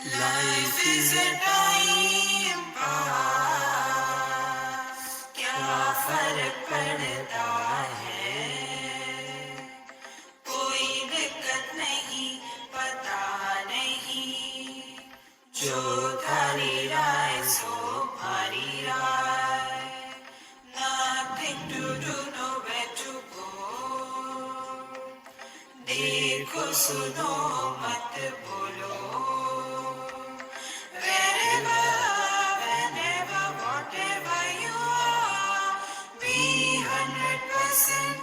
Life is a time pass, क्या फर्क पड़ता है, कोई दिक्कत नहीं, पता नहीं, जो थारी राय सो भारी राय, nothing to do, nowhere to go, देखो सुनो मत बोलो, wherever, whenever, whatever you are, be 100%,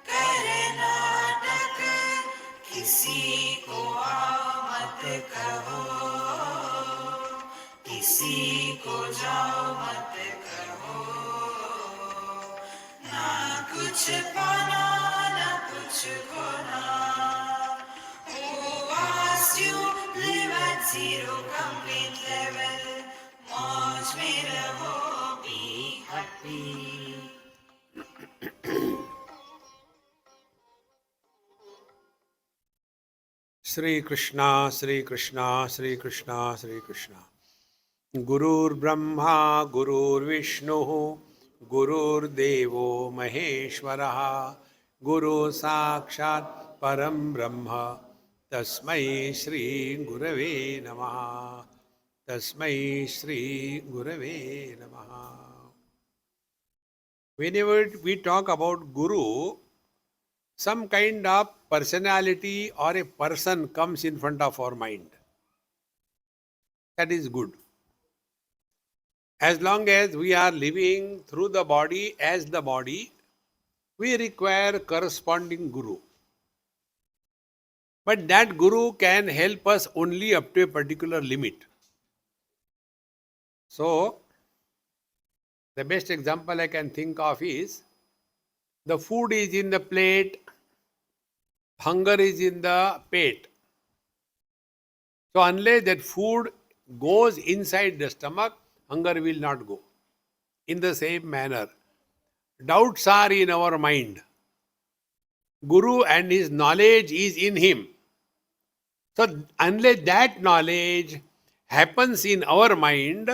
करे नाटक, किसी को आओ मत कहो, किसी को जाओ मत कहो, ना कुछ पाना ना कुछ खोना, who asked you live at zero complete level, मौज में रहो, be happy. Shri Krishna, Shri Krishna, Shri Krishna, Shri Krishna. Gurur Brahma, Gurur Vishnu, Gurur Devo Maheshwaraha, Guru Sakshat Param Brahma, Tasmai Shri Gurave Namaha, Tasmai Shri Gurave Namaha. Whenever we talk about Guru, some kind of personality or a person comes in front of our mind. That is good. As long as we are living through the body as the body, we require corresponding Guru. But that Guru can help us only up to a particular limit. So, the best example I can think of is, the food is in the plate, hunger is in the pate. So unless that food goes inside the stomach, hunger will not go. In the same manner, doubts are in our mind. Guru and his knowledge is in him. So unless that knowledge happens in our mind,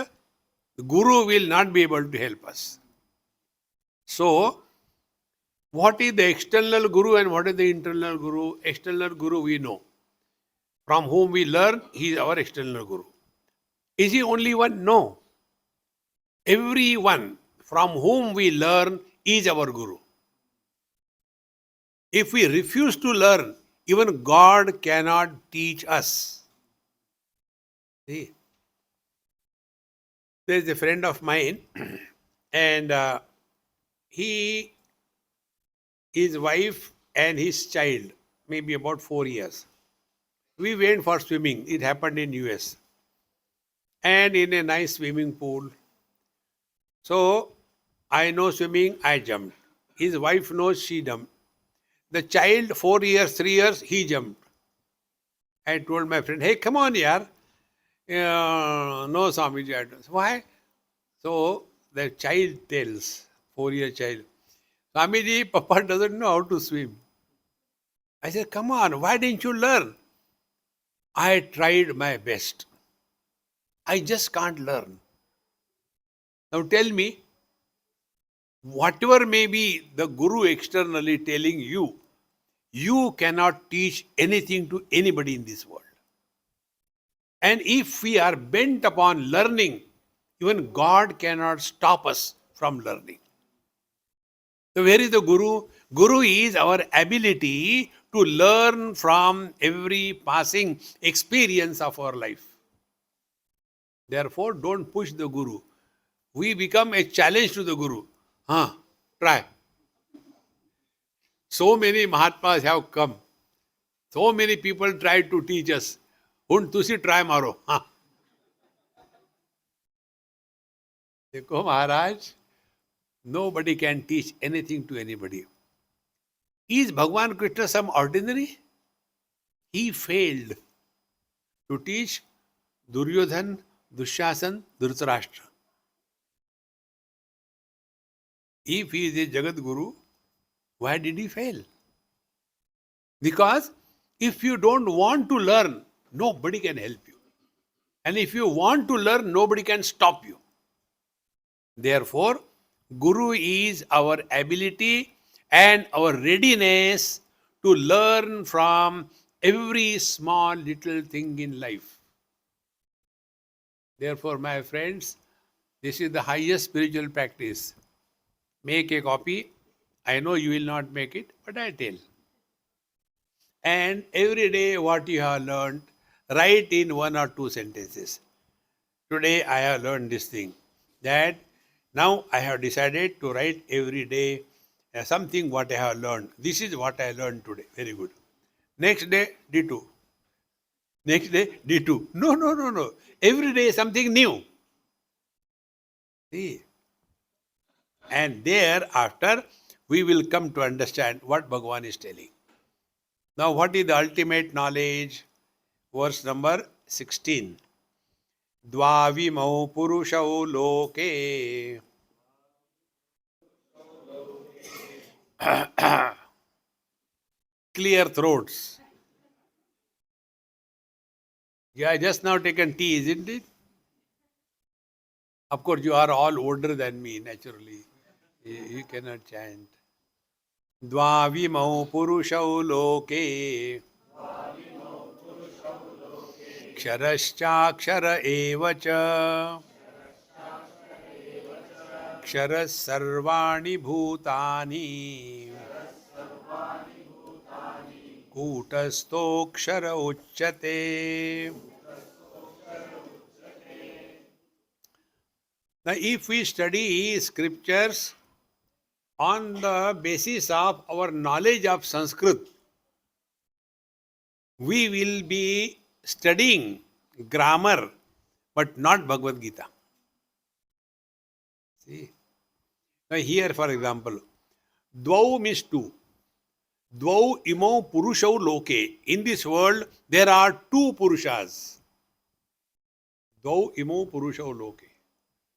the Guru will not be able to help us. So, what is the external Guru and what is the internal Guru? External Guru we know. From whom we learn, he is our external Guru. Is he only one? No. Everyone from whom we learn is our Guru. If we refuse to learn, even God cannot teach us. See, there is a friend of mine, and his wife and his child, maybe about 4 years. We went for swimming. It happened in US. And in a nice swimming pool. So, I know swimming, I jumped. His wife knows, she jumped. The child, 4 years, 3 years, he jumped. I told my friend, hey, come on, yaar. No, Swamiji, I don't. Why? So, the child tells, 4-year child, Swamiji, Papa doesn't know how to swim. I said, come on, why didn't you learn? I tried my best. I just can't learn. Now tell me, whatever may be the Guru externally telling you, you cannot teach anything to anybody in this world. And if we are bent upon learning, even God cannot stop us from learning. So where is the Guru? Guru is our ability to learn from every passing experience of our life. Therefore, don't push the Guru. We become a challenge to the Guru. Try. So many Mahatmas have come. So many people tried to teach us. Hun tusi try maro. Dekho Maharaj, nobody can teach anything to anybody. Is Bhagwan Krishna some ordinary? He failed to teach Duryodhan, Dushasan, Dhritarashtra. If he is a Jagat Guru, why did he fail? Because if you don't want to learn, nobody can help you. And if you want to learn, nobody can stop you. Therefore, Guru is our ability and our readiness to learn from every small little thing in life. Therefore, my friends, this is the highest spiritual practice. Make a copy. I know you will not make it, but I tell. And every day, what you have learned, write in 1 or 2 sentences. Today, I have learned this thing. That now I have decided to write every day something what I have learned. This is what I learned today. Very good. Next day, D2. Next day, D2. No, no, no, no. Every day something new. See? And thereafter, we will come to understand what Bhagavan is telling. Now, what is the ultimate knowledge? Verse number 16. Dvavimau purushau loke. Clear throats. Yeah, I just now taken tea, isn't it? Of course, you are all older than me, naturally. You cannot chant. Dvavimau purushau loke. क्षरश्चाक्षर एव च क्षरः सर्वाणि भूतानि कूटस्थोऽक्षर उच्यते. Now, if we study scriptures on the basis of our knowledge of Sanskrit, we will be studying grammar, but not Bhagavad Gita. See? Now, here, for example, Dvau means two. Dvau imo purushau loke. In this world, there are two purushas. Dvau imo purushau loke.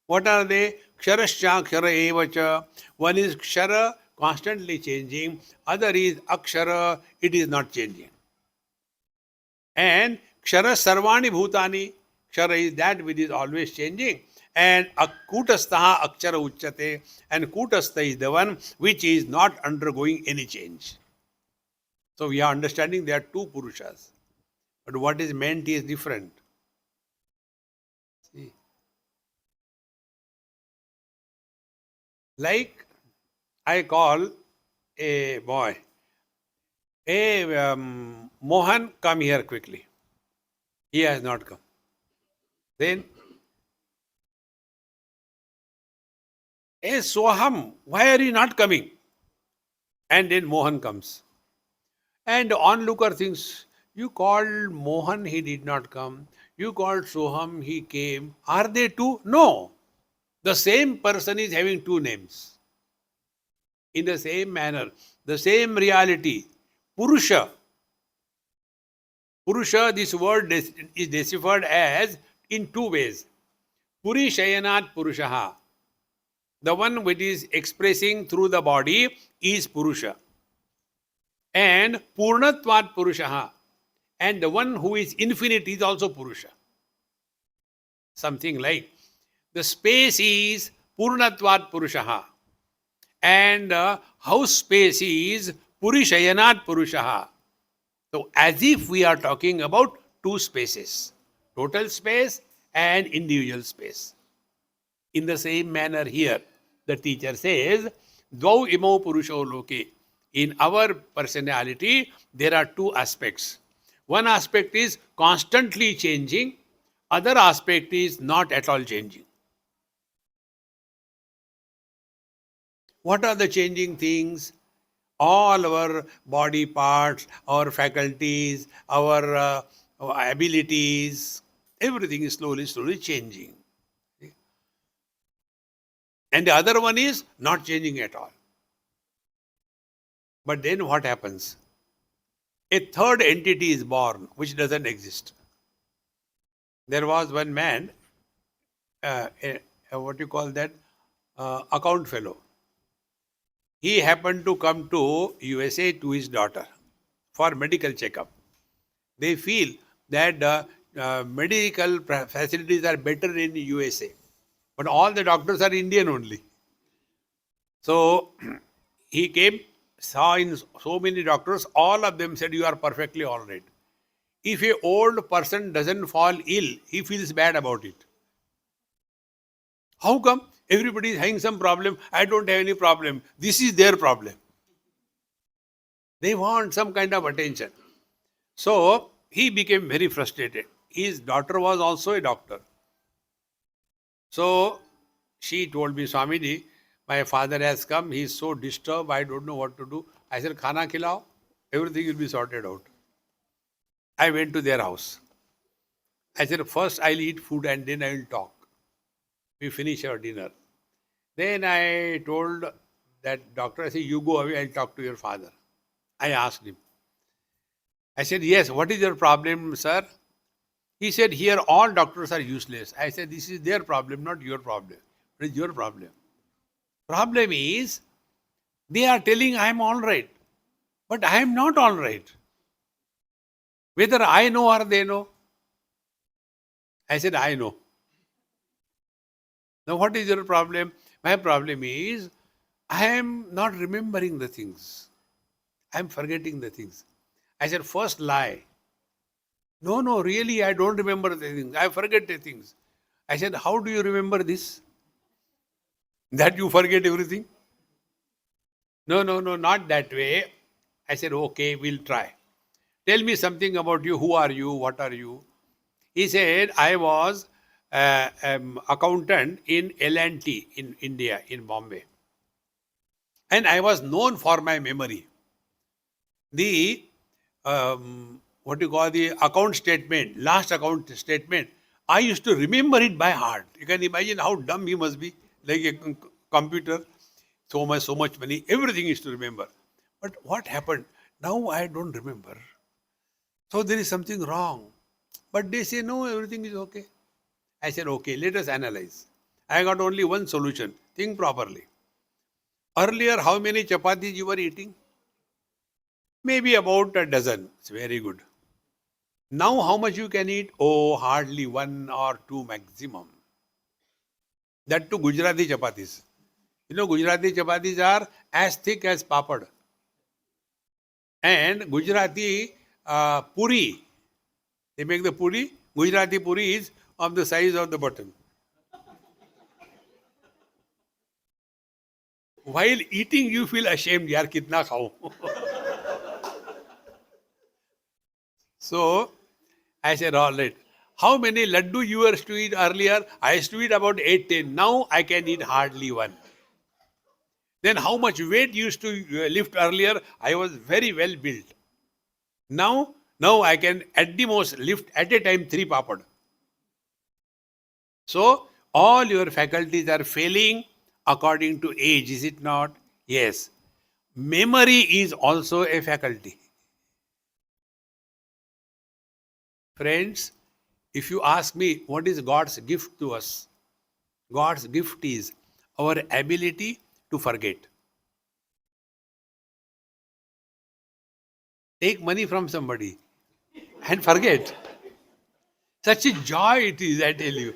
What are they? Ksharascha kshara evacha. One is kshara, constantly changing. Other is akshara, it is not changing. And kshara sarvani bhutani. Kshara is that which is always changing. And kutastaha akshara uchyate. And kutastha is the one which is not undergoing any change. So we are understanding there are two purushas. But what is meant is different. See? Like I call a boy, hey, Mohan, come here quickly. He has not come. Then, hey, Soham, why are you not coming? And then Mohan comes. And the onlooker thinks, you called Mohan, he did not come. You called Soham, he came. Are they two? No. The same person is having two names. In the same manner, the same reality. Purusha. Purusha, this word is deciphered as in two ways. Puri Shayanat Purushaha. The one which is expressing through the body is Purusha. And Purnatvat Purushaha. And the one who is infinite is also Purusha. Something like the space is Purnatvat Purushaha. And house space is Purishayanat Purushaha. So as if we are talking about two spaces, total space and individual space. In the same manner here, the teacher says, Dvau imo purusho loke. In our personality, there are two aspects. One aspect is constantly changing, other aspect is not at all changing. What are the changing things? All our body parts, our faculties, our abilities, everything is slowly changing. And the other one is not changing at all. But then what happens? A third entity is born, which doesn't exist. There was one man, what you call that, account fellow. He happened to come to USA to his daughter for medical checkup. They feel that medical facilities are better in USA. But all the doctors are Indian only. So he came, saw in so many doctors, all of them said, you are perfectly all right. If a old person doesn't fall ill, he feels bad about it. How come? Everybody is having some problem. I don't have any problem. This is their problem. They want some kind of attention. So he became very frustrated. His daughter was also a doctor. So she told me, Swamiji, my father has come. He is so disturbed. I don't know what to do. I said, Khana khilao. Everything will be sorted out. I went to their house. I said, first I'll eat food and then I will talk. We finish our dinner. Then I told that doctor, I said, you go away, I'll talk to your father. I asked him. I said, yes, what is your problem, sir? He said, here all doctors are useless. I said, this is their problem, not your problem. What is your problem? Problem is, they are telling I am all right. But I am not all right. Whether I know or they know. I said, I know. Now what is your problem? My problem is, I am not remembering the things. I am forgetting the things. I said, first lie. No, really, I don't remember the things. I forget the things. I said, how do you remember this? That you forget everything? No, not that way. I said, okay, we'll try. Tell me something about you. Who are you? What are you? He said, I was accountant in L&T in India, in Bombay. And I was known for my memory. The, what you call the account statement, last account statement, I used to remember it by heart. You can imagine how dumb he must be, like a computer. So much money, everything is to remember. But what happened? Now I don't remember. So there is something wrong. But they say, no, everything is okay. I said, okay, let us analyze. I got only one solution. Think properly. Earlier, how many chapatis you were eating? Maybe about a dozen. It's very good. Now how much you can eat? Oh, hardly one or two maximum. That too Gujarati chapatis. You know, Gujarati chapatis are as thick as papad. And Gujarati puri, they make the puri. Gujarati puri is of the size of the button. While eating, you feel ashamed, yaar, kitna khao. So, I said, all right. How many laddu you used to eat earlier? I used to eat about 8, 10. Now I can eat hardly one. Then how much weight you used to lift earlier? I was very well built. Now I can at the most lift at a time 3 papad. So all your faculties are failing according to age, is it not? Yes. Memory is also a faculty. Friends, if you ask me what is God's gift to us, God's gift is our ability to forget. Take money from somebody and forget. Such a joy it is, I tell you.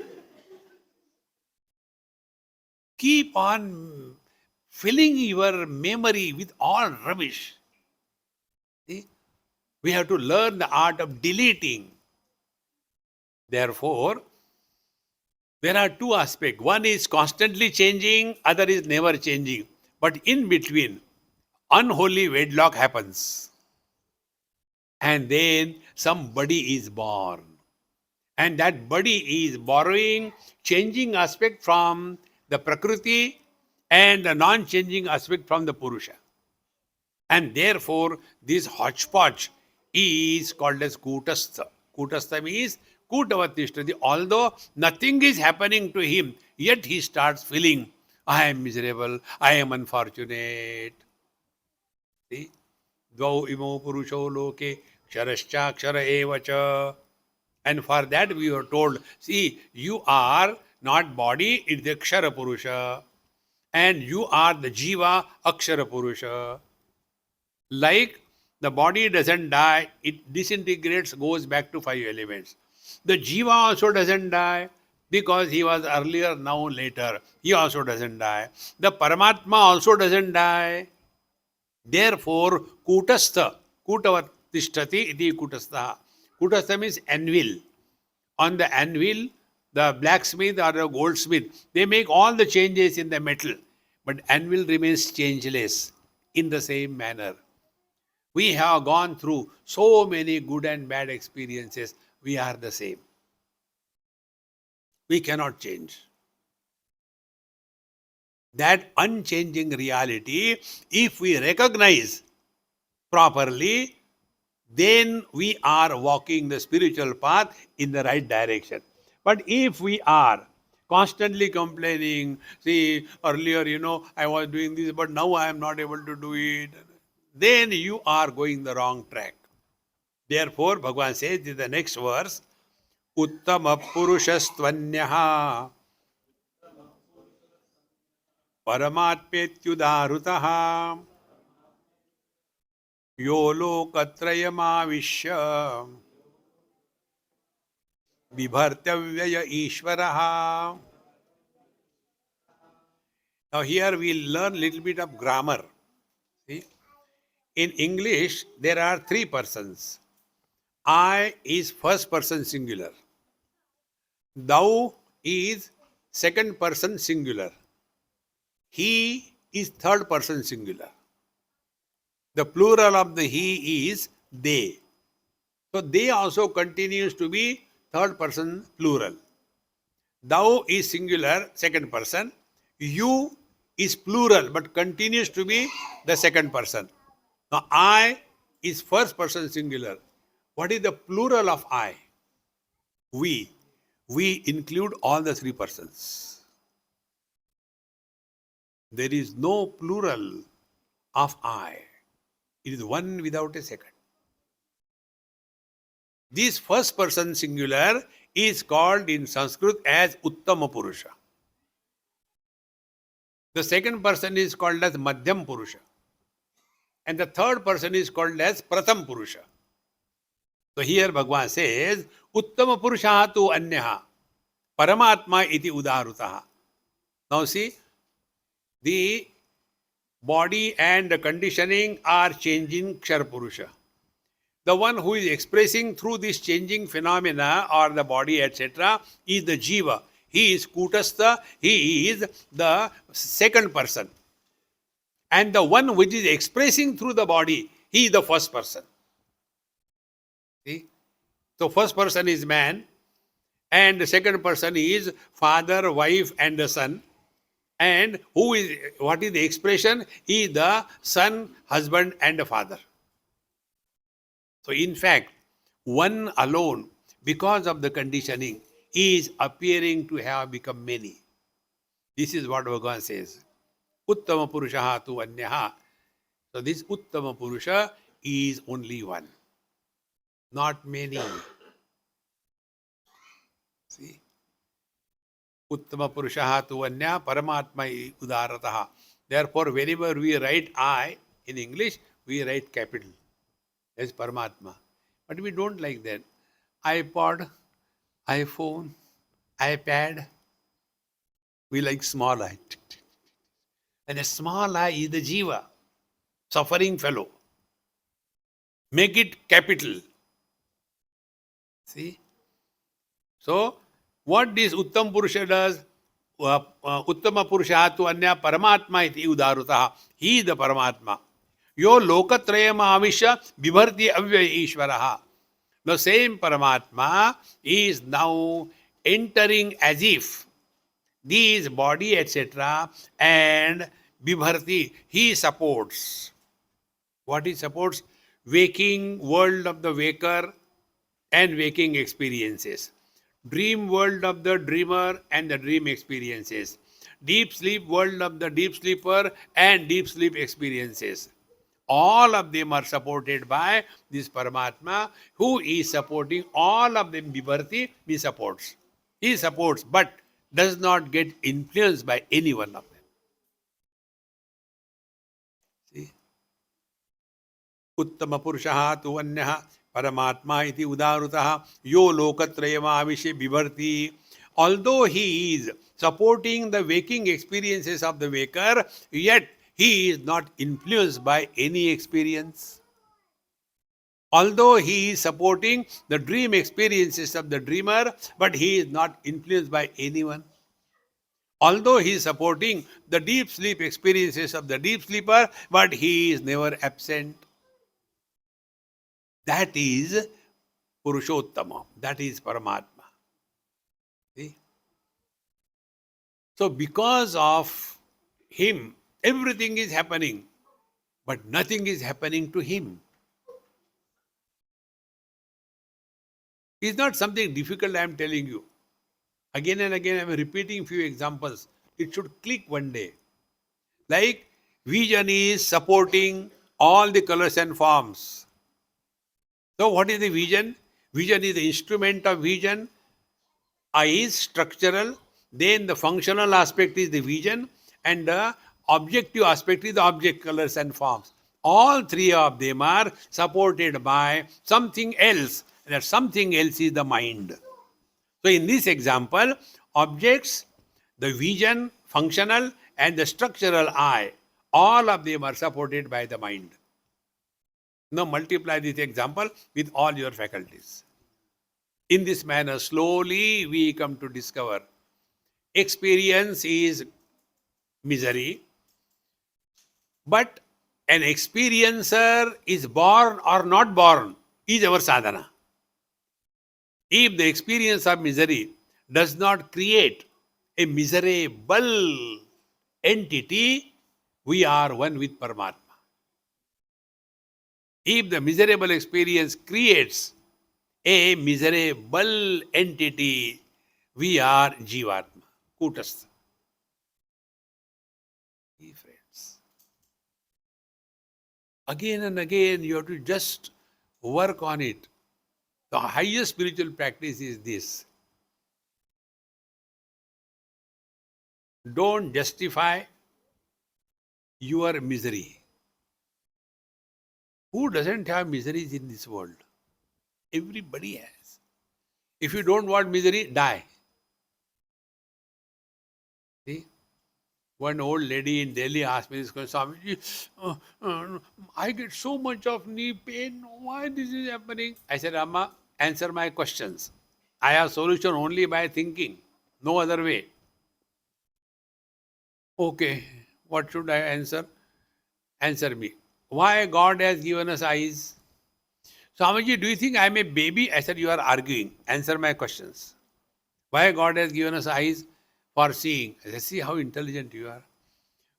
Keep on filling your memory with all rubbish. See? We have to learn the art of deleting. Therefore, there are two aspects. One is constantly changing, other is never changing. But in between, unholy wedlock happens. And then somebody is born. And that body is borrowing changing aspect from the Prakriti and the non-changing aspect from the Purusha. And therefore, this hodgepodge is called as Kutastha. Kutastha means Kutavattishtati. Although nothing is happening to him, yet he starts feeling, I am miserable, I am unfortunate. See? Dvau imo purusho loke ksharascha kshara evacha. And for that we are told, see, you are not body, it's the Kshara Purusha. And you are the Jiva Akshara Purusha. Like the body doesn't die, it disintegrates, goes back to 5 elements. The Jiva also doesn't die because he was earlier, now later. He also doesn't die. The Paramatma also doesn't die. Therefore, Kutastha, Kutavat Tishtati iti Kutastha. Kutastha means anvil. On the anvil, the blacksmith or the goldsmith, they make all the changes in the metal, but anvil remains changeless in the same manner. We have gone through so many good and bad experiences. We are the same. We cannot change. That unchanging reality, if we recognize properly, then we are walking the spiritual path in the right direction. But if we are constantly complaining, see, earlier, I was doing this, but now I am not able to do it, then you are going the wrong track. Therefore, Bhagavan says in the next verse, Uttama Purushastvanyaha Paramatmetyudarutaha यो लोकत्रयमाविश्य बिभर्त्यव्यय ईश्वरः. Now here we learn little bit of grammar. See? In English, there are three persons. I is first person singular. Thou is second person singular. He is third person singular. The plural of the he is they. So they also continues to be third person plural. Thou is singular, second person. You is plural but continues to be the second person. Now I is first person singular. What is the plural of I? We. We include all the three persons. There is no plural of I. It is one without a second. This first person singular is called in Sanskrit as Uttama Purusha. The second person is called as Madhyam Purusha. And the third person is called as Pratham Purusha. So here Bhagavan says, Uttama Purusha tu anyaha, Paramatma iti udarutaha. Now see, the body and the conditioning are changing Kshar Purusha. The one who is expressing through this changing phenomena or the body, etc., is the Jiva. He is Kutastha, he is the second person. And the one which is expressing through the body, he is the first person. See? So first person is man, and the second person is father, wife, and the son. And what is the expression? He is the son, husband, and the father. So in fact, one alone, because of the conditioning, is appearing to have become many. This is what Bhagavan says. Uttama Purusha tu anyaha. So this Uttama Purusha is only one, not many. See? Uttama Purusha tu anya Paramatma udarataha. Therefore, whenever we write I in English, we write capital. As Paramatma. But we don't like that. iPod, iPhone, iPad, we like small I. And a small I is the Jiva, suffering fellow. Make it capital. See? So, what this Uttam Purusha does? Uttama Purusha tu anya Paramatma iti udarutaha. He is the Paramatma. Yo lokatrayam avisha vibharti avyaya ishvaraha. The same Paramatma is now entering as if these body, etc., and Vibharti, he supports. What he supports? Waking world of the waker and waking experiences. Dream world of the dreamer and the dream experiences. Deep sleep world of the deep sleeper and deep sleep experiences. All of them are supported by this Paramatma, who is supporting all of them. Vibharti, he supports. He supports, but does not get influenced by any one of them. See? Uttama Purusha tu anyaha Paramatma iti udarutaha yo lokatrayama avishe bivarti. Although he is supporting the waking experiences of the waker, yet he is not influenced by any experience. Although he is supporting the dream experiences of the dreamer, but he is not influenced by anyone. Although he is supporting the deep sleep experiences of the deep sleeper, but he is never absent. That is Purushottama. That is Paramatma. See? So because of him, everything is happening, but nothing is happening to him. It's not something difficult I am telling you. Again and again I am repeating few examples. It should click one day. Like vision is supporting all the colors and forms. So what is the vision? Vision is the instrument of vision. I is structural, then the functional aspect is the vision, and the objective aspect is the object colors and forms. All three of them are supported by something else. That something else is the mind. So in this example, objects, the vision, functional, and the structural I, all of them are supported by the mind. Now multiply this example with all your faculties. In this manner, slowly we come to discover experience is misery, but an experiencer is born or not born is our sadhana. If the experience of misery does not create a miserable entity, we are one with Paramatma. If the miserable experience creates a miserable entity, we are Jivatma, Kutastha. Friends. Again and again, you have to just work on it. The highest spiritual practice is this. Don't justify your misery. Who doesn't have miseries in this world? Everybody has. If you don't want misery, die. See? One old lady in Delhi asked me this question, Swamiji, I get so much of knee pain. Why this is happening? I said, Amma, answer my questions. I have solution only by thinking. No other way. Okay, what should I answer? Answer me. Why God has given us eyes? Swamiji, do you think I am a baby? I said, you are arguing. Answer my questions. Why God has given us eyes? For seeing. I said, see how intelligent you are.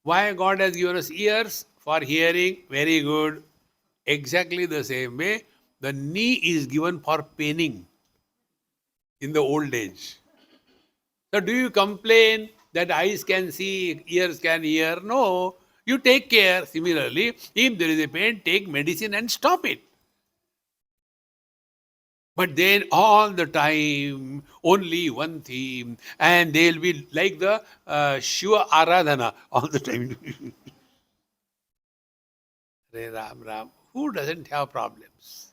Why God has given us ears? For hearing. Very good. Exactly the same way, the knee is given for paining in the old age. So do you complain that eyes can see, ears can hear? No. You take care. Similarly, if there is a pain, take medicine and stop it. But then all the time, only one theme, and they'll be like the Shiva Aradhana all the time. Ram, Ram. Who doesn't have problems?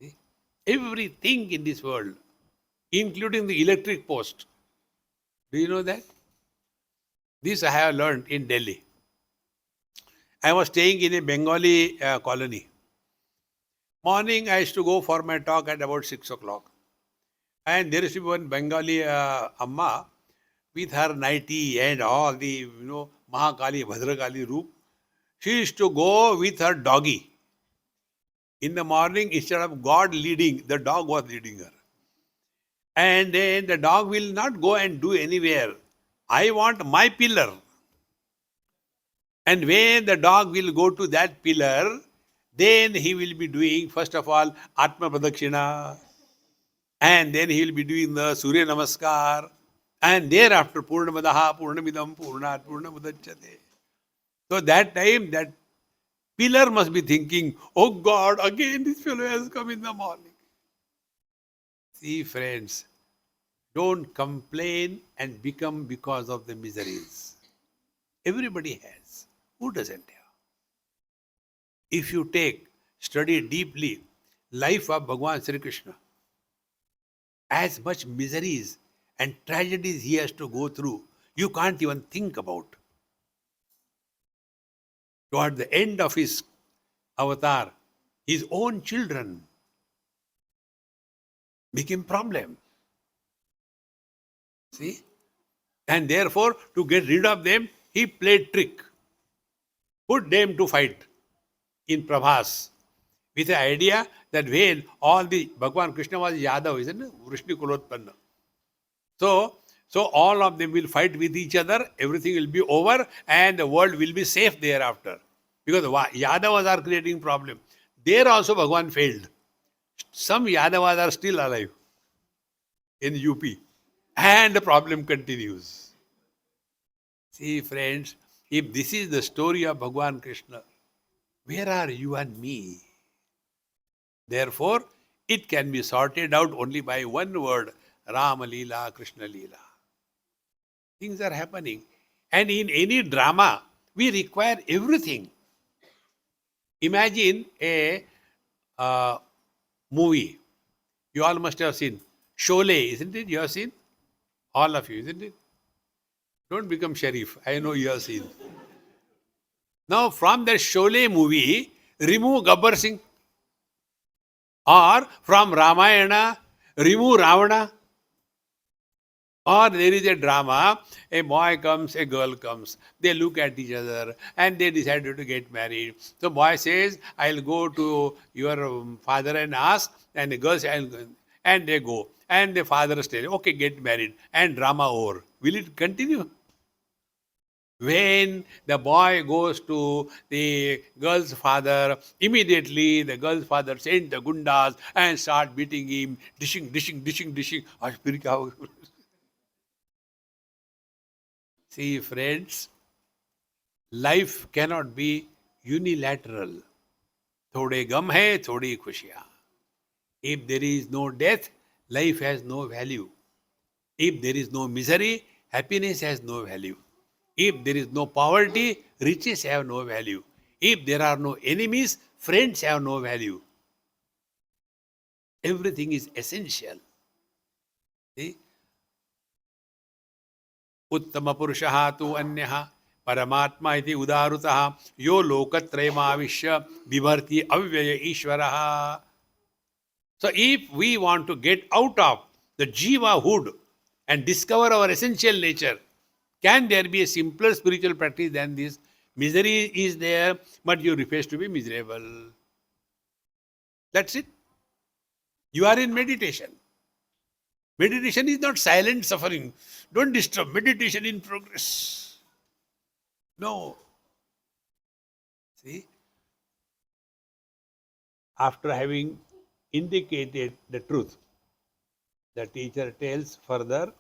See? Everything in this world, including the electric post. Do you know that? This I have learned in Delhi. I was staying in a Bengali colony. Morning, I used to go for my talk at about 6 o'clock. And there used to be one Bengali Amma with her nightie and all the, Mahakali, Bhadrakali roop. She used to go with her doggy. In the morning, instead of God leading, the dog was leading her. And then the dog will not go and do anywhere. I want my pillar. And when the dog will go to that pillar, then he will be doing, first of all, Atma Pradakshina. And then he will be doing the Surya Namaskar. And thereafter, Purnamadaha, Purnamidam, Purnat, Purnamudachyate. So that time, that pillar must be thinking, oh God, again this fellow has come in the morning. See, friends, don't complain and become because of the miseries. Everybody has. Who doesn't have? If you study deeply, life of Bhagavan Sri Krishna. As much miseries and tragedies he has to go through, you can't even think about. Toward the end of his avatar, his own children became problem. See? And therefore, to get rid of them, he played trick. Put them to fight in Prabhas with the idea that when all the Bhagavan Krishna was Yadav, isn't it? Vrishni Kulotpanna. So all of them will fight with each other, everything will be over, and the world will be safe thereafter. Because Yadavas are creating problem. There also Bhagavan failed. Some Yadavas are still alive in UP. And the problem continues. See, friends, if this is the story of Bhagavan Krishna, where are you and me? Therefore, it can be sorted out only by one word, Rama Leela, Krishna Leela. Things are happening. And in any drama, we require everything. Imagine a movie. You all must have seen. Sholay, isn't it? You have seen? All of you, isn't it? Don't become sheriff. I know you have seen. Now, from that Sholay movie, remove Gabbar Singh. Or from Ramayana, remove Ravana. Or there is a drama, a boy comes, a girl comes. They look at each other and they decided to get married. So boy says, I'll go to your father and ask. And the girl says, and they go. And the father says, okay, get married. And drama over. Will it continue? When the boy goes to the girl's father, immediately the girl's father sends the gundas and start beating him, dishing. See, friends, life cannot be unilateral. Thode gum hai, thodi khushiyan. If there is no death, life has no value. If there is no misery, happiness has no value. If there is no poverty, riches have no value. If there are no enemies, friends have no value. Everything is essential. See? उत्तम पुरुषः तु अन्यः परमात्मा इति उदारुतः यो लोकत्रयमाविश्य बिभर्ति अव्यय ईश्वरः. So if we want to get out of the jiva-hood and discover our essential nature, can there be a simpler spiritual practice than this? Misery is there, but you refuse to be miserable. That's it. You are in meditation. Meditation is not silent suffering. Don't disturb meditation in progress. No. See? After having indicated the truth, the teacher tells further,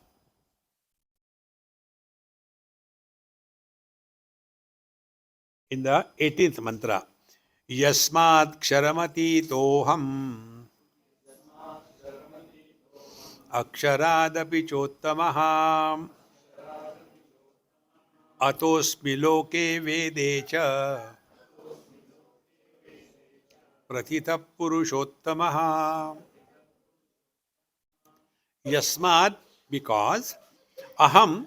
in the 18th mantra, Yasmat Ksharamati Toham Aksharaadapi Chottamaha Atosmi Loke Vedecha Prathita Purushottamaha. Yasmat, because Aham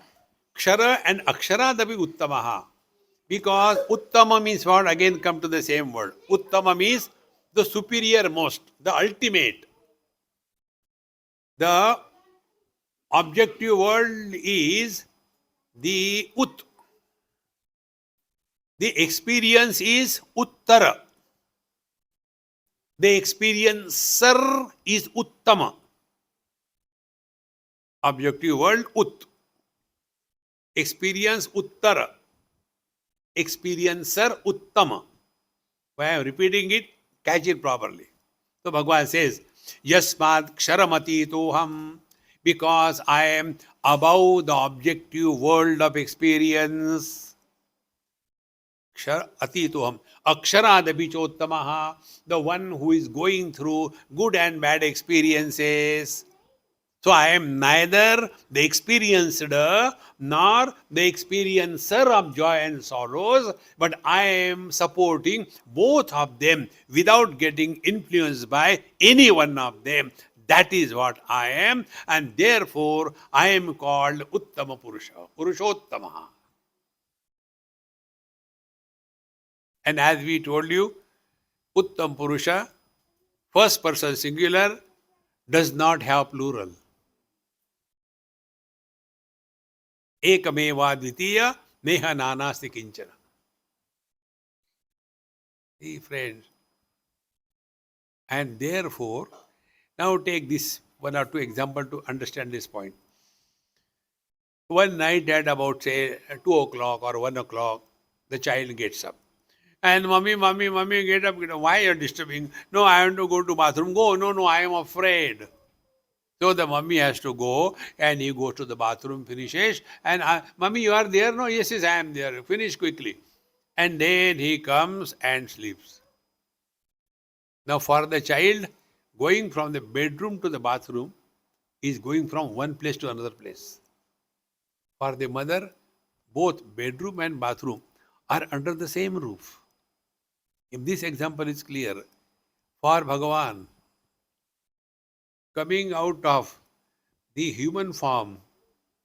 Kshara and Aksharaadapi Uttamaha. Because Uttama means what? Again come to the same word. Uttama means the superior most, the ultimate. The objective world is the Ut. The experience is Uttara. The experiencer is Uttama. Objective world Ut. Experience Uttara. Experiencer Uttama. Why I am repeating it, catch it properly. So Bhagavan says, Yasmad Ksharamati Toham, because I am above the objective world of experience. Kshar Atitoham. Aksharadapi Chottamaha, the one who is going through good and bad experiences. So I am neither the experienced nor the experiencer of joy and sorrows, but I am supporting both of them without getting influenced by any one of them. That is what I am, and therefore I am called Uttama Purusha, Purushottama. And as we told you, Uttam Purusha, first person singular, does not have plural. Ekameva dvitiya neha nanasti kinchana. See, friends. And therefore, now take this one or two example to understand this point. One night at about say 2 o'clock or 1 o'clock, the child gets up. And mommy, get up, get up. Why are you disturbing? No, I want to go to bathroom. Go, no, I am afraid. So the mummy has to go and he goes to the bathroom, finishes. And mummy, you are there? No, yes, I am there. Finish quickly. And then he comes and sleeps. Now for the child, going from the bedroom to the bathroom is going from one place to another place. For the mother, both bedroom and bathroom are under the same roof. If this example is clear, for Bhagavan, coming out of the human form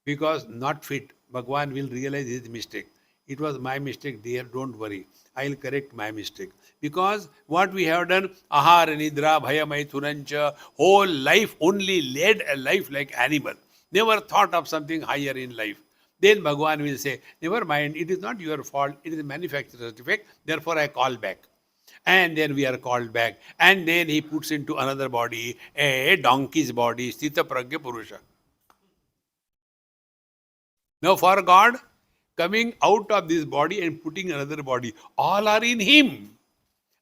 because not fit, Bhagwan will realize his mistake. It was my mistake, dear, don't worry. I'll correct my mistake. Because what we have done, ahara, nidra, bhaya, maithunancha, whole life only led a life like animal. Never thought of something higher in life. Then Bhagwan will say, never mind, it is not your fault, it is a manufacturer's defect, therefore I call back. And then we are called back. And then he puts into another body, a donkey's body, Sthita Pragya Purusha. Now, for God, coming out of this body and putting another body, all are in Him.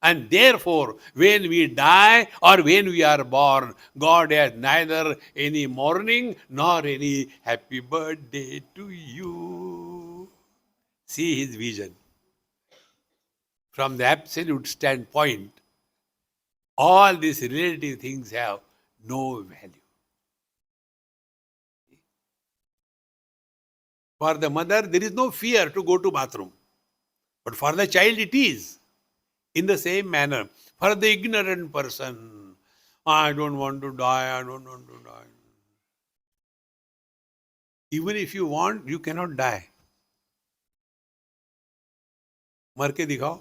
And therefore, when we die or when we are born, God has neither any mourning nor any happy birthday to you. See His vision. From the absolute standpoint, all these relative things have no value. For the mother, there is no fear to go to bathroom. But for the child, it is. In the same manner, for the ignorant person, I don't want to die, I don't want to die. Even if you want, you cannot die. मर के दिखाओ.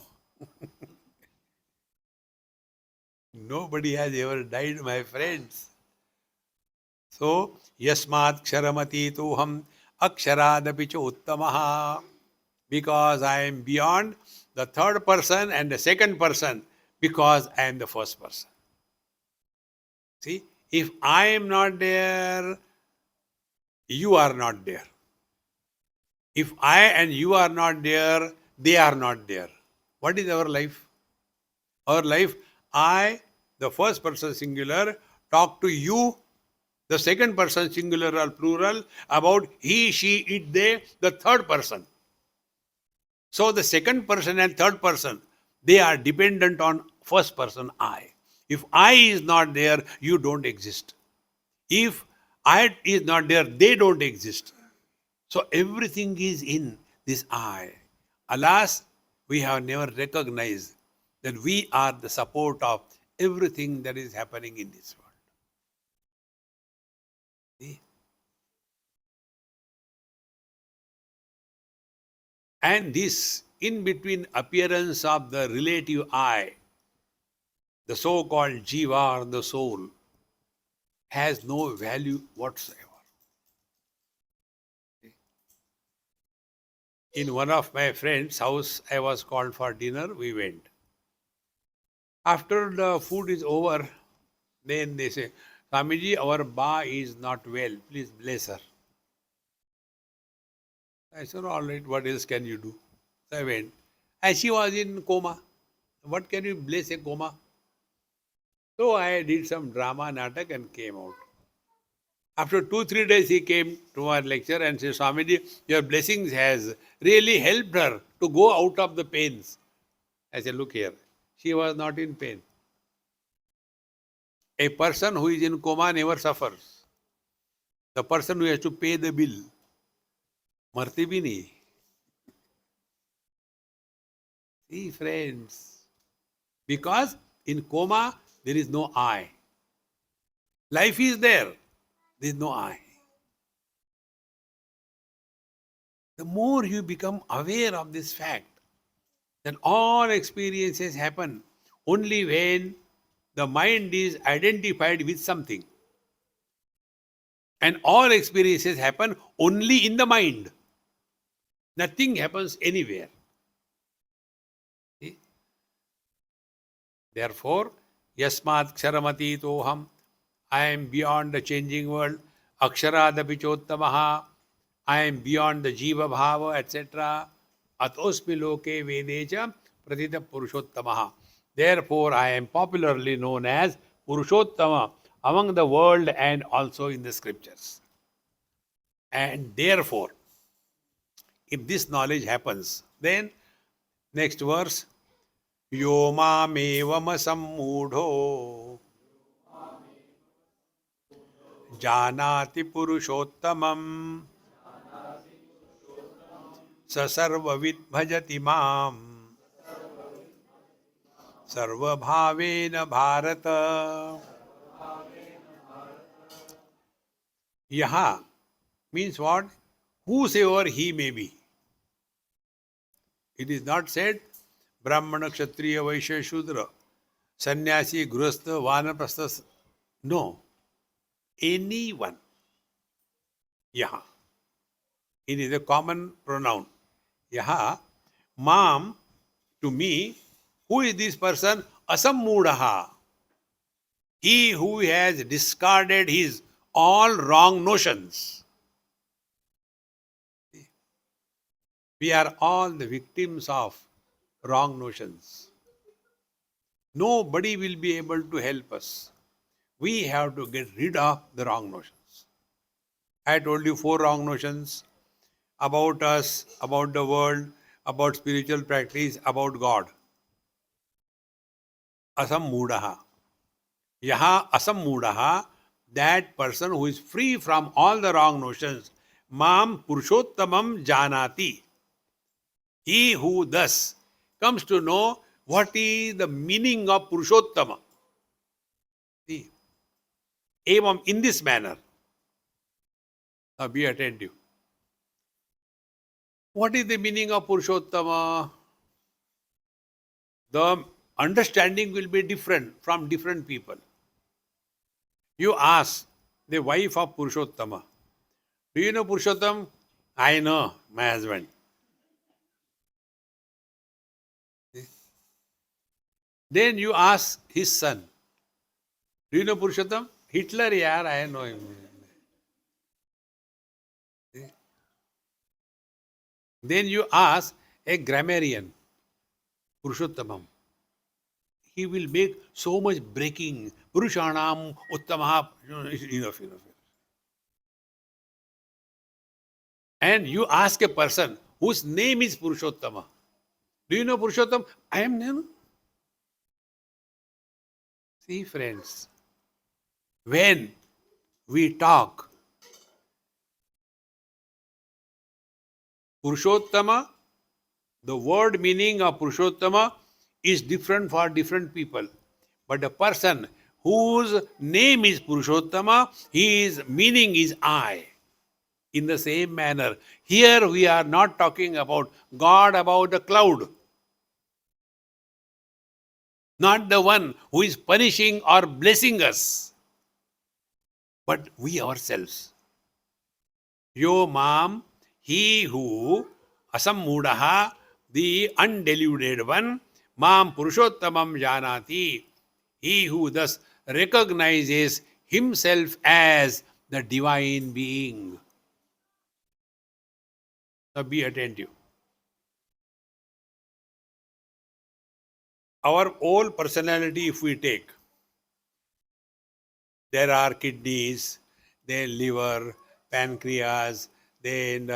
Nobody has ever died, my friends. So, yasmat ksharamati tuham aksharadapi cha uttamaha. Because I am beyond the third person and the second person, because I am the first person. See, if I am not there, you are not there. If I and you are not there, they are not there. What is our life? Our life, I, the first person singular, talk to you, the second person singular or plural, about he, she, it, they, the third person. So the second person and third person, they are dependent on first person, I. If I is not there, you don't exist. If I is not there, they don't exist. So everything is in this I. Alas, we have never recognized that we are the support of everything that is happening in this world. See? And this in between appearance of the relative I, the so-called jiva or the soul, has no value whatsoever. In one of my friend's house, I was called for dinner, we went. After the food is over, then they say, Swamiji, our Ba is not well, please bless her. I said, all right, what else can you do? So I went. And she was in coma. What can you bless a coma? So I did some drama, natak and came out. After 2-3 days, he came to our lecture and said, Swamiji, your blessings has really helped her to go out of the pains. I said, look here, she was not in pain. A person who is in coma never suffers. The person who has to pay the bill. मरते भी नहीं. See, friends, because in coma there is no I. Life is there. There is no I. The more you become aware of this fact, that all experiences happen only when the mind is identified with something. And all experiences happen only in the mind. Nothing happens anywhere. See? Therefore, yasmat ksharamati toham, I am beyond the changing world. Aksharadapi chottamaha, I am beyond the jiva bhava, etc. Atosmi loke vedecha pratita purushottamaha. Therefore, I am popularly known as Purushottama among the world and also in the scriptures. And therefore, if this knowledge happens, then next verse, Yo mamevam sammudho janati purushottamam ससर्वविद भजति माम सर्वभावेन Bharat. Yaha means what? Whosoever he may be. It is not said Brahmana, Kshatriya, Vaishya, Shudra, Sannyasi, Grihastha, Vanaprastha. No. Anyone. Yaha. It is a common pronoun. Yaha. Mam, to me. Who is this person? Asammudaha. He who has discarded his all wrong notions. We are all the victims of wrong notions. Nobody will be able to help us. We have to get rid of the wrong notions. I told you 4 wrong notions about us, about the world, about spiritual practice, about God. Asammudaha. Yaha asammudaha, that person who is free from all the wrong notions. Mam purushottamam janati. He who thus comes to know what is the meaning of Purushottama. See, evam, in this manner. Now be attentive. What is the meaning of Purushottama? The understanding will be different from different people. You ask the wife of Purushottama, do you know Purushottam? I know, my husband. Then you ask his son, do you know Purushottam? Hitler, yaar, I know him. Then you ask a grammarian, Purushottamam. He will make so much breaking. Purushanam Uttamaha. Enough. And you ask a person whose name is Purushottama. Do you know Purushottam? I am known. See, friends, when we talk Purushottama, the word meaning of Purushottama is different for different people. But a person whose name is Purushottama, his meaning is I. In the same manner, here we are not talking about God about the cloud. Not the one who is punishing or blessing us, but we ourselves. Yo mam, he who, asammudaha, the undeluded one, mam purushottamam janati, he who thus recognizes himself as the divine being. Now be attentive. Our whole personality, if we take, there are kidneys, then liver, pancreas, then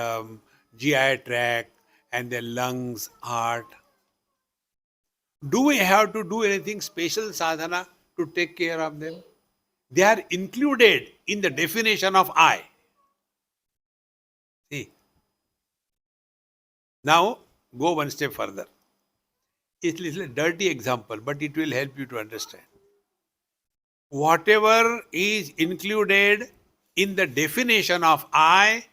GI tract, and then lungs, heart. Do we have to do anything special sadhana to take care of them? They are included in the definition of I. Now, go one step further. It's a little dirty example, but it will help you to understand. Whatever is included in the definition of I,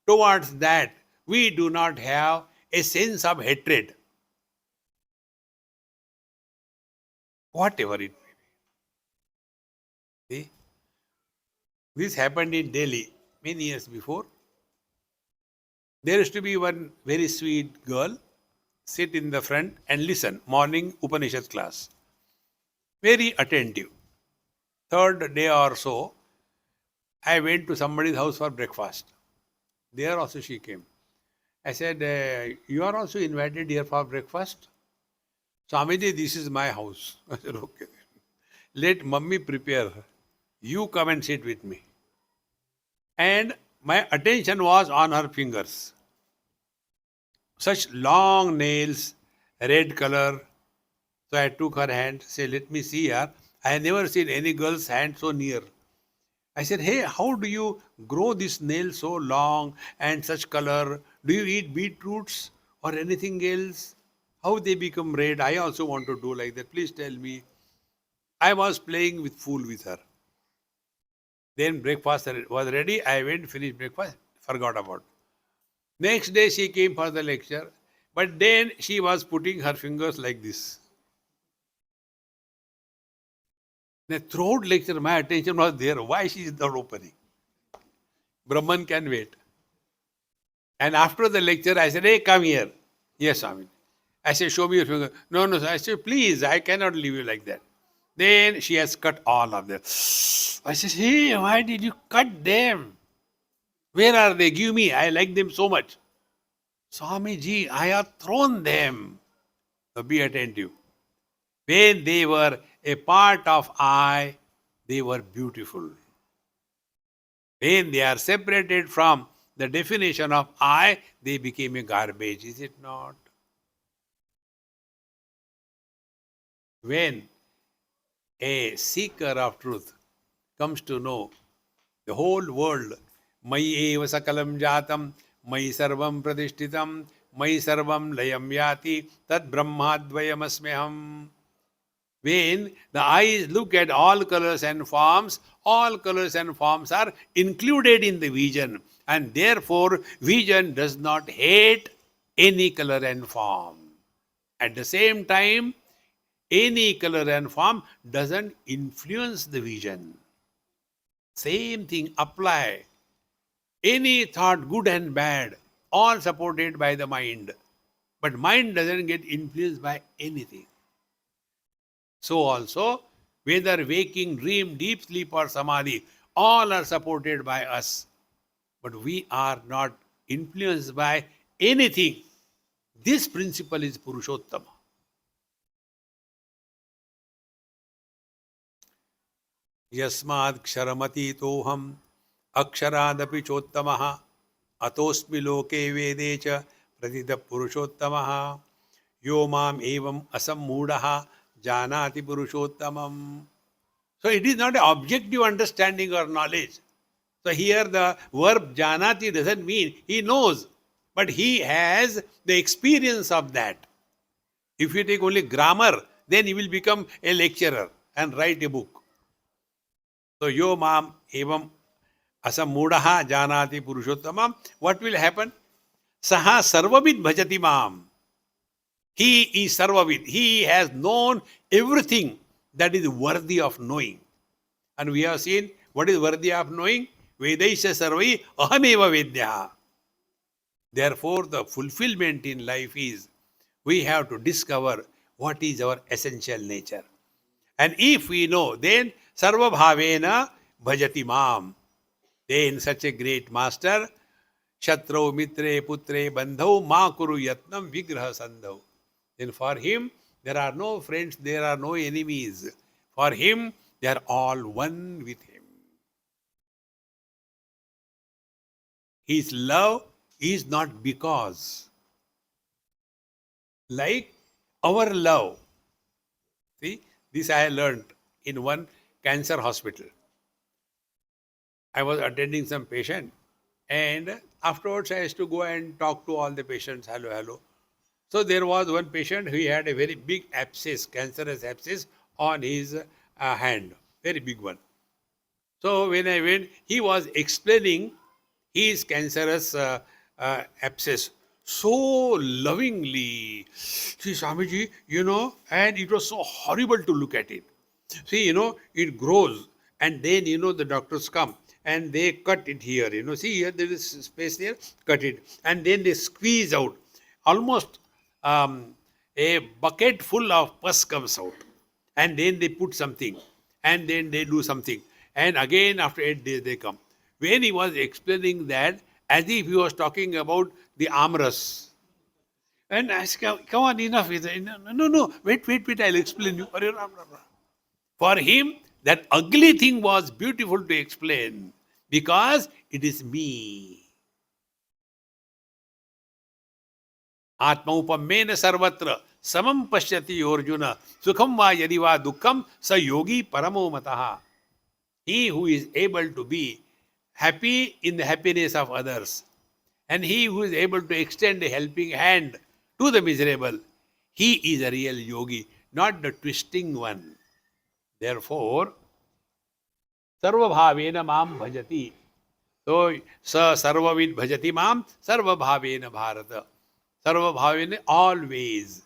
towards that we do not have a sense of hatred. Whatever it may be. See, this happened in Delhi many years before. There used to be one very sweet girl sit in the front and listen morning Upanishad class. Very attentive. Third day or so, I went to somebody's house for breakfast. There also she came. I said, you are also invited here for breakfast? Swamiji, this is my house. I said, okay. Let mummy prepare. You come and sit with me. And my attention was on her fingers. Such long nails, red color. So I took her hand, say, let me see her. I had never seen any girl's hand so near. I said, hey, how do you grow this nail so long and such color? Do you eat beetroots or anything else? How they become red? I also want to do like that. Please tell me. I was playing with fool with her. Then breakfast was ready. I went, finished breakfast, forgot about. Next day she came for the lecture, but then she was putting her fingers like this. The throat lecture, my attention was there. Why she is not opening? Brahman can wait. And after the lecture, I said, hey, come here. Yes, Swami. I said, show me your finger. No, no, sir. I said, please, I cannot leave you like that. Then she has cut all of them. I said, hey, why did you cut them? Where are they? Give me. I like them so much. Swamiji, I have thrown them. So be attentive. When they were a part of I, they were beautiful. When they are separated from the definition of I, they became a garbage, is it not? When a seeker of truth comes to know the whole world, Mai eva sakalam jatam, Mai sarvam pradishtitam, Mai sarvam layam yati, Tad brahmadvayam asmeham. When the eyes look at all colors and forms are included in the vision, and therefore vision does not hate any color and form. At the same time, any color and form doesn't influence the vision. Same thing apply. Any thought, good and bad, all supported by the mind. But mind doesn't get influenced by anything. So also, whether waking, dream, deep sleep or samadhi, all are supported by us. But we are not influenced by anything. This principle is Purushottama. Yasmad ksharamati aksharaadapi chottamaha atosmi loke vedecha pratita purushottamaha yo mam evam asammudaha janati purushottamam. So it is not an objective understanding or knowledge. So here the verb janati doesn't mean he knows, but he has the experience of that. If you take only grammar, then he will become a lecturer and write a book. So yo mam evam asammudaha janati purushottamam. What will happen? Saha sarvavid bhajati mam. He is sarvavid. He has known everything that is worthy of knowing. And we have seen what is worthy of knowing. Vedaisya sarvai ahameva vedya. Therefore, the fulfillment in life is we have to discover what is our essential nature. And if we know, then sarva bhavena bhajati mam. Then such a great master, Shatrau mitre putre bandhau ma kuru yatnam vigraha sandhau. Then for him, there are no friends, there are no enemies. For him, they are all one with him. His love is not because. Like our love. See, this I learned in one cancer hospital. I was attending some patient And afterwards, I used to go and talk to all the patients. Hello, hello. So there was one patient who had a very big abscess, cancerous abscess on his hand, very big one. So when I went, he was explaining his cancerous abscess so lovingly. See, Swamiji, and it was so horrible to look at it. See, it grows, and then, the doctors come and they cut it here. See, here there is space there, cut it, and then they squeeze out. Almost a bucket full of pus comes out, and then they put something, and then they do something, and again after 8 days they come. When he was explaining that, as if he was talking about the armrest, and I said, come on, enough. No, wait, I'll explain you. For him, that ugly thing was beautiful to explain because it is me. आत्मौपमेन सर्वत्र समम पश्यति अर्जुन सुखम वा यदि वा दुखम स योगी परमो मतः. He who is able to be happy in the happiness of others, and he who is able to extend a helping hand to the miserable, he is a real yogi, not the twisting one. Therefore, sarvabhavena mam bhajati. So, sa sarvavid bhajati mam sarvabhavena bharata. Sarvabhavena always,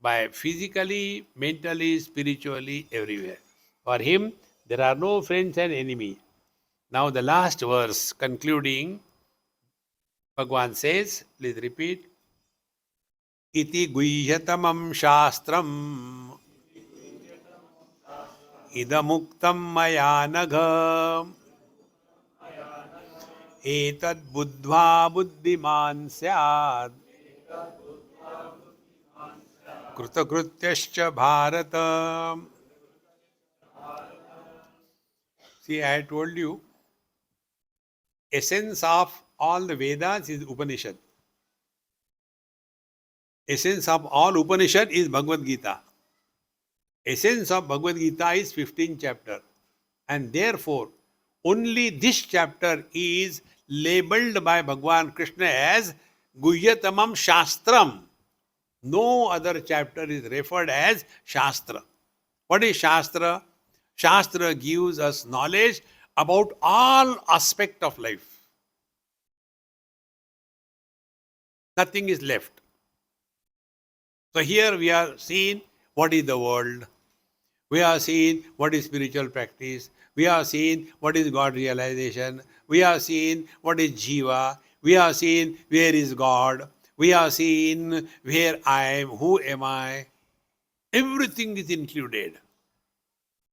by physically, mentally, spiritually, everywhere. For him, there are no friends and enemies. Now the last verse concluding, Bhagwan says, please repeat, Iti guhyatamam shastram idamuktam maya nagha etad buddhva buddhiman syad कृतकृत्यश्च Bharat. See, I told you, essence of all the Vedas is Upanishad. Essence of all Upanishad is Bhagavad Gita. Essence of Bhagavad Gita is 15th chapter. And therefore, only this chapter is labeled by Bhagwan Krishna as Guhyatamam Shastram. No other chapter is referred as Shastra. What is Shastra? Shastra gives us knowledge about all aspect of life. Nothing is left. So here we are seeing what is the world. We are seeing what is spiritual practice. We are seeing what is God realization. We are seeing what is Jiva. We are seeing where is God. We are seeing where I am, who am I. Everything is included.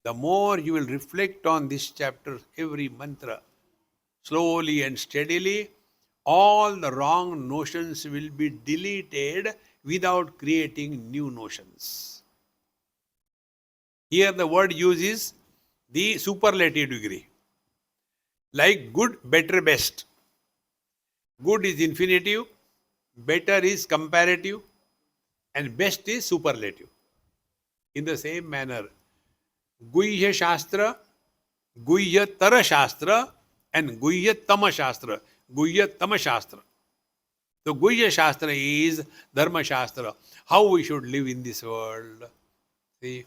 The more you will reflect on this chapter, every mantra, slowly and steadily, all the wrong notions will be deleted without creating new notions. Here the word uses the superlative degree. Like good, better, best. Good is infinitive, better is comparative, and best is superlative. In the same manner, Guhya Shastra, Guhya Tara Shastra, and Guhya Tama Shastra. Guhya Tama Shastra. So Guhya Shastra is Dharma Shastra, how we should live in this world. See?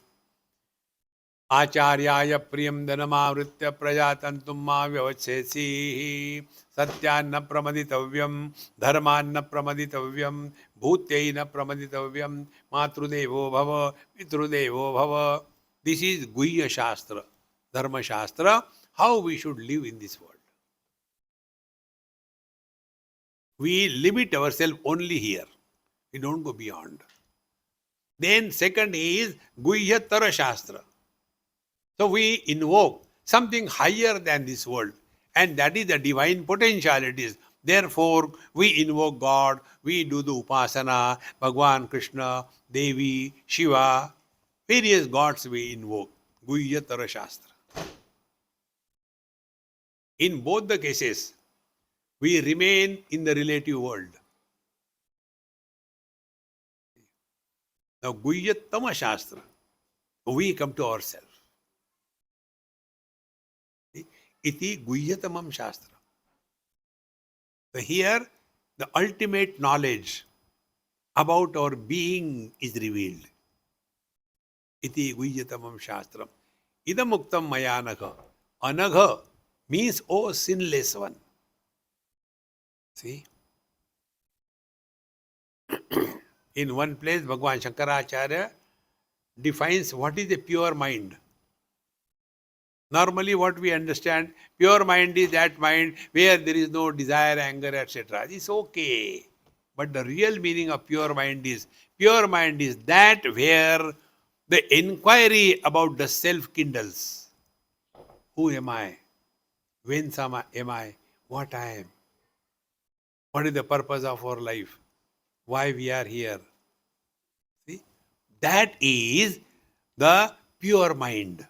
आचार्याय प्रियं धनमावृत्य प्रजातन्तुं मा व्यवच्छेत्सीः सत्यान्न प्रमदितव्यं धर्मान्न प्रमदितव्यं भूत्यै न प्रमदितव्यं मातृदेवो भव पितृदेवो भव. This is Guhya Shastra, Dharma Shastra, how we should live in this world. We limit ourselves only here. We don't go beyond. Then second is Guhya Tara Shastra. So we invoke something higher than this world, and that is the divine potentialities. Therefore, we invoke God, we do the upasana, Bhagwan Krishna, Devi, Shiva, various gods we invoke. Guhya Tara Shastra. In both the cases, we remain in the relative world. Now, Guhya Tama Shastra, we come to ourselves. Iti Guhyatamam Shastra. So here, the ultimate knowledge about our being is revealed. Iti guhyatamam shastram. Idamuktam maya anagha. Anagha means, oh sinless one. See? In one place, Bhagavan Shankaracharya defines what is a pure mind. Normally, what we understand, pure mind is that mind where there is no desire, anger, etc. It's okay. But the real meaning of pure mind is that where the inquiry about the self kindles. Who am I? Whence am I? What I am? What is the purpose of our life? Why we are here? See? That is the pure mind.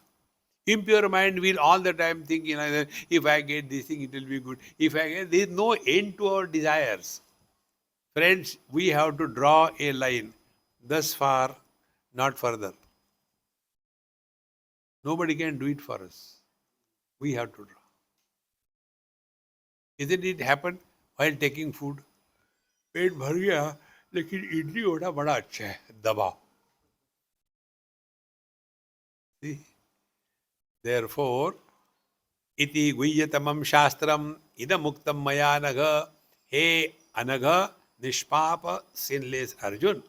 Impure mind will all the time think, if I get this thing, it will be good. If I get, there is no end to our desires. Friends, we have to draw a line. Thus far, not further. Nobody can do it for us. We have to draw. Isn't it happen while taking food? पेट भर गया लेकिन इडली वड़ा बड़ा अच्छा है दबाओ. See? Therefore, iti guhyatamam shastram idamuktam maya anagha. Hey anagha, nishpapa, sinless Arjun.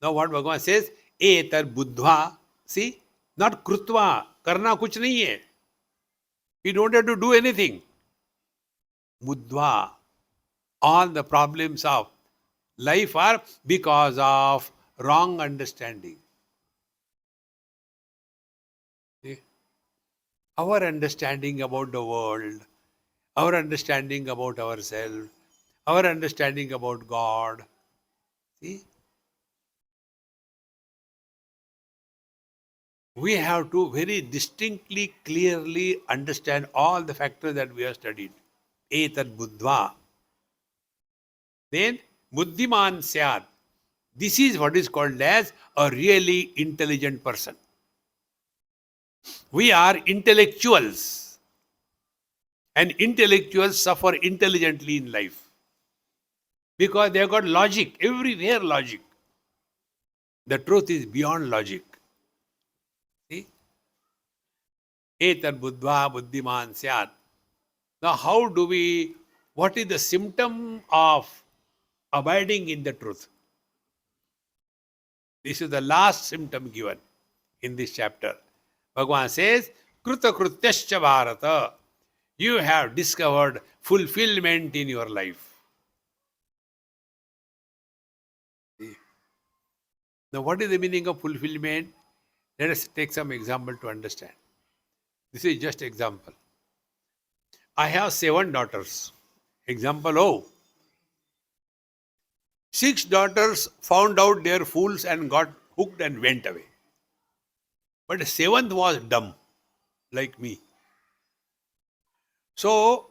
Now what Bhagavan says, etar buddhva. See, not krutva. Karna kuch nahi hai. We don't have to do anything. Buddhva. All the problems of life are because of wrong understanding. See? Our understanding about the world, our understanding about ourselves, our understanding about God. See? We have to very distinctly, clearly understand all the factors that we have studied. Etat buddhva. Then, buddhiman syat. This is what is called as a really intelligent person. We are intellectuals. And intellectuals suffer intelligently in life. Because they have got logic, everywhere logic. The truth is beyond logic. See? Etar buddhva buddhiman syat. Now what is the symptom of abiding in the truth? This is the last symptom given in this chapter. Bhagavan says, Kruta Krutyascha Bharata. You have discovered fulfillment in your life. See? Now, what is the meaning of fulfillment? Let us take some example to understand. This is just example. I have 7 daughters. Example O. 6 daughters found out they are fools and got hooked and went away. But the 7th was dumb, like me. So,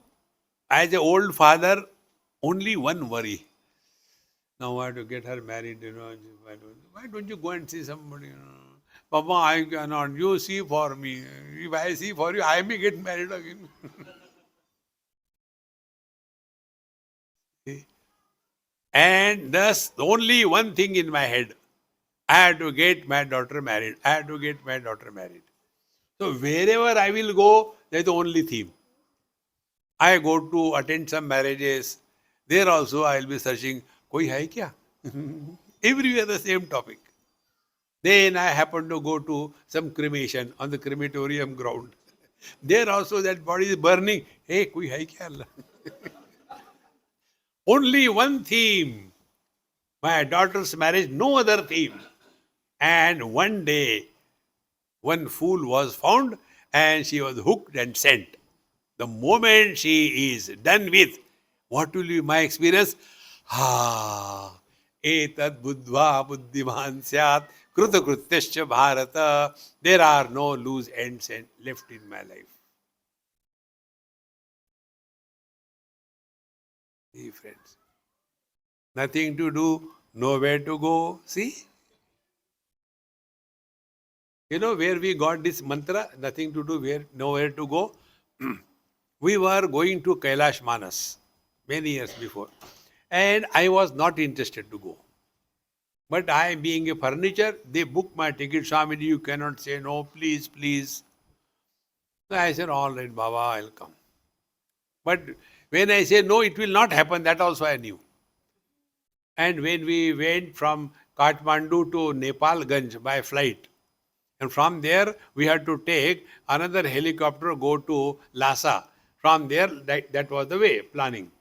as an old father, only one worry. Now I have to get her married, Why don't you go and see somebody? Papa, I cannot. You see for me. If I see for you, I may get married again. And thus, only one thing in my head. I had to get my daughter married. I had to get my daughter married. So wherever I will go, that's the only theme. I go to attend some marriages. There also I will be searching, koi hai kya? Everywhere the same topic. Then I happen to go to some cremation on the crematorium ground. There also that body is burning. Hey, koi hai kya? Only one theme. My daughter's marriage, no other theme. And one day, one fool was found and she was hooked and sent. The moment she is done with, what will be my experience? Etat buddhva buddhiman syat kruta krutyascha bharata. There are no loose ends left in my life. See, friends. Nothing to do, nowhere to go. See? You know where we got this mantra? Nothing to do, nowhere to go. We were going to Kailash Manas many years before. And I was not interested to go. But I, being a furniture, they booked my ticket. Swami, you cannot say no, please, please. So I said, all right, Baba, I'll come. But when I say no, it will not happen, that also I knew. And when we went from Kathmandu to Nepalganj by flight, and from there we had to take another helicopter, go to Lhasa. From there, that was the way, planning.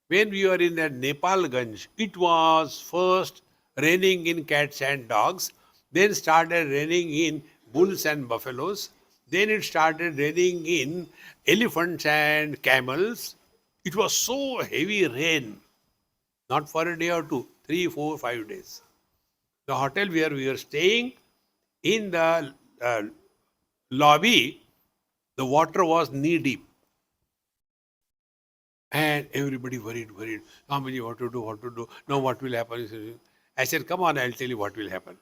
When we were in that Nepalganj, it was first raining in cats and dogs, then started raining in bulls and buffaloes, then it started raining in elephants and camels. It was so heavy rain, not for a day or two, 3, 4, 5 days. The hotel where we were staying, in the lobby, the water was knee deep. And everybody worried. How many, what to do? Now what will happen? I said, come on, I'll tell you what will happen.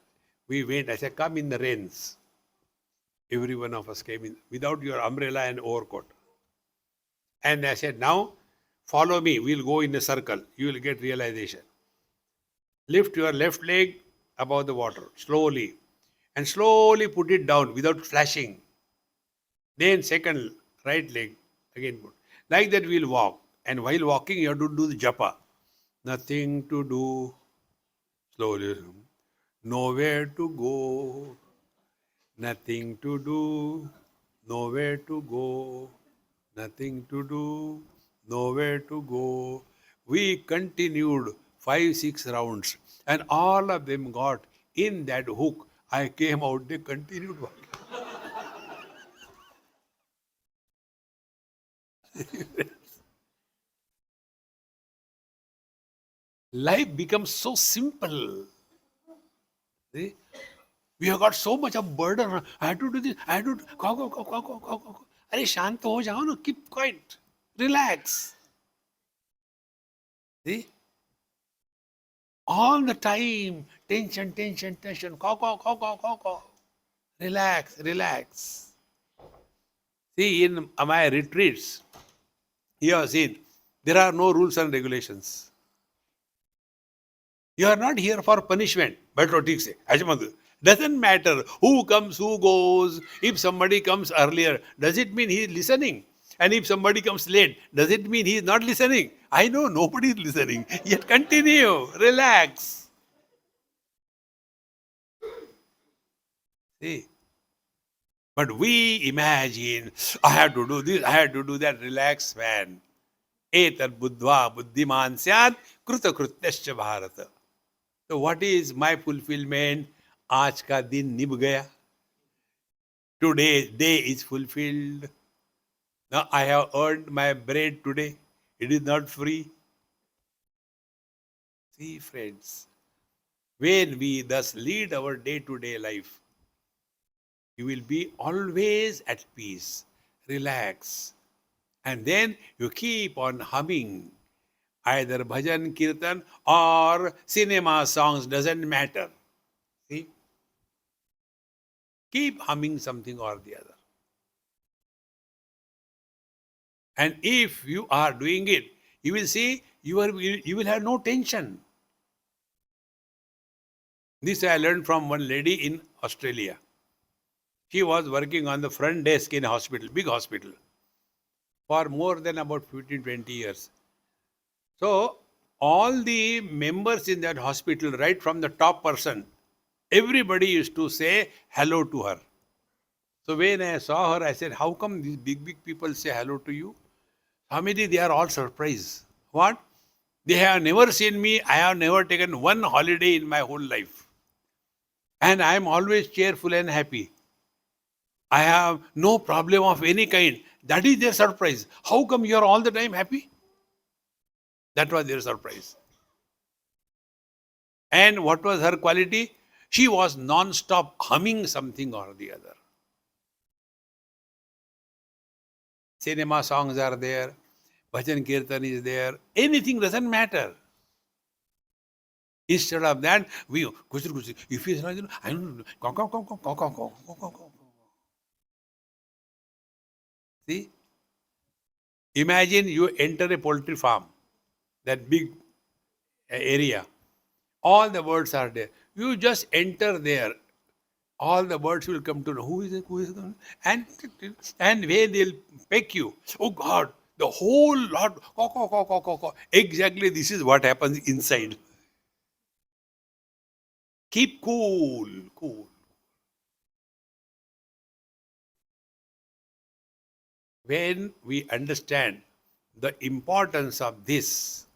We went, I said, come in the rains. Every one of us came in without your umbrella and overcoat. And I said, now follow me, we'll go in a circle. You will get realization. Lift your left leg above the water, slowly. And slowly put it down without flashing. Then second, right leg, again put. Like that we'll walk. And while walking, you have to do the japa. Nothing to do. Slowly. Nowhere to go. Nothing to do. Nowhere to go. Nothing to do. Nowhere to go. We continued 5, 6 rounds. And all of them got in that hook. I came out, they continued walking. Life becomes so simple. See? We have got so much of burden. I have to do this. I have to go. अरे शांत हो जाओ ना. Keep quiet. Relax. See? All the time, tension. Relax. See, in my retreats, you have seen, there are no rules and regulations. You are not here for punishment. Doesn't matter who comes, who goes. If somebody comes earlier, does it mean he is listening? And if somebody comes late, does it mean he is not listening? I know nobody is listening. Yet continue. Relax. See? But we imagine, I have to do this, I have to do that. Relax, man. Etat buddhva buddhiman syat kruta krutyascha bharata. So what is my fulfillment? आज का दिन निभ गया. Today's day is fulfilled. Now I have earned my bread today. It is not free. See, friends, when we thus lead our day-to-day life, you will be always at peace, relax. And then you keep on humming either bhajan, kirtan or cinema songs, doesn't matter. See? Keep humming something or the other. And if you are doing it, you will see you will have no tension. This I learned from one lady in Australia. She was working on the front desk in a hospital, big hospital, for more than about 15, 20 years. So, all the members in that hospital, right from the top person, everybody used to say hello to her. So, when I saw her, I said, how come these big people say hello to you? Hamidi, they are all surprised. What? They have never seen me. I have never taken one holiday in my whole life. And I am always cheerful and happy. I have no problem of any kind. That is their surprise. How come you are all the time happy? That was their surprise. And what was her quality? She was non-stop humming something or the other. Cinema songs are there. Bhajan Kirtan is there. Anything doesn't matter. Instead of that, we if he is not, I don't know. See? Imagine you enter a poultry farm. that big area. All the birds are there. You just enter there. All the birds will come to know who is it, who is it, and where they'll peck you. Oh God, the whole lot. Caw, caw, caw, caw, caw, caw. Exactly, this is what happens inside. Keep cool, cool. When we understand the importance of this,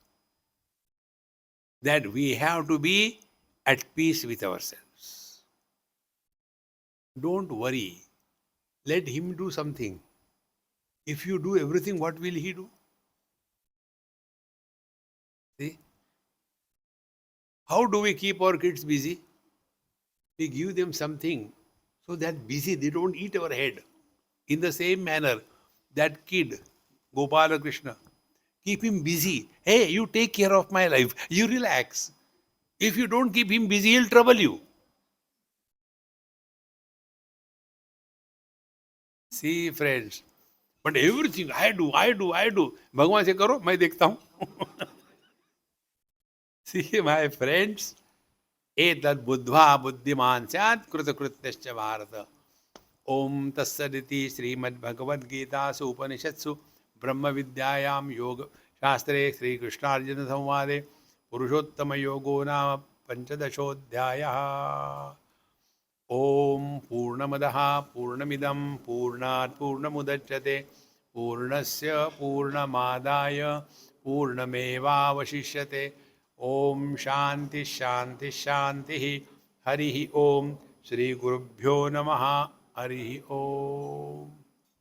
that we have to be at peace with ourselves. Don't worry. Let him do something. If you do everything, what will he do? See? How do we keep our kids busy? We give them something so that busy, they don't eat our head. In the same manner, that kid, Gopala Krishna, keep him busy. Hey, you take care of my life. You relax. If you don't keep him busy, he'll trouble you. See, friends. But everything I do, I do, I do. भगवान से करो, मैं देखता हूँ. See, my friends, एतद् बुद्ध्वा बुद्धिमान् स्यात् कृतकृत्यश्च भारत. ओम तत्सदिति श्रीमद्भगवद्गीतासु उपनिषत्सु ब्रह्मविद्यायां योगशास्त्रे श्रीकृष्णार्जुनसंवादे पुरुषोत्तमयोगो नाम पंचदशोऽध्यायः. ओम पूर्णमदः पूर्णमिदं पूर्णात् पूर्णमुदच्यते पूर्णस्य पूर्णमादाय पूर्णमेवावशिष्यते. ओम शांति शांति शांति. हरि ओम. श्री गुरुभ्यो नमः. हरि ओम.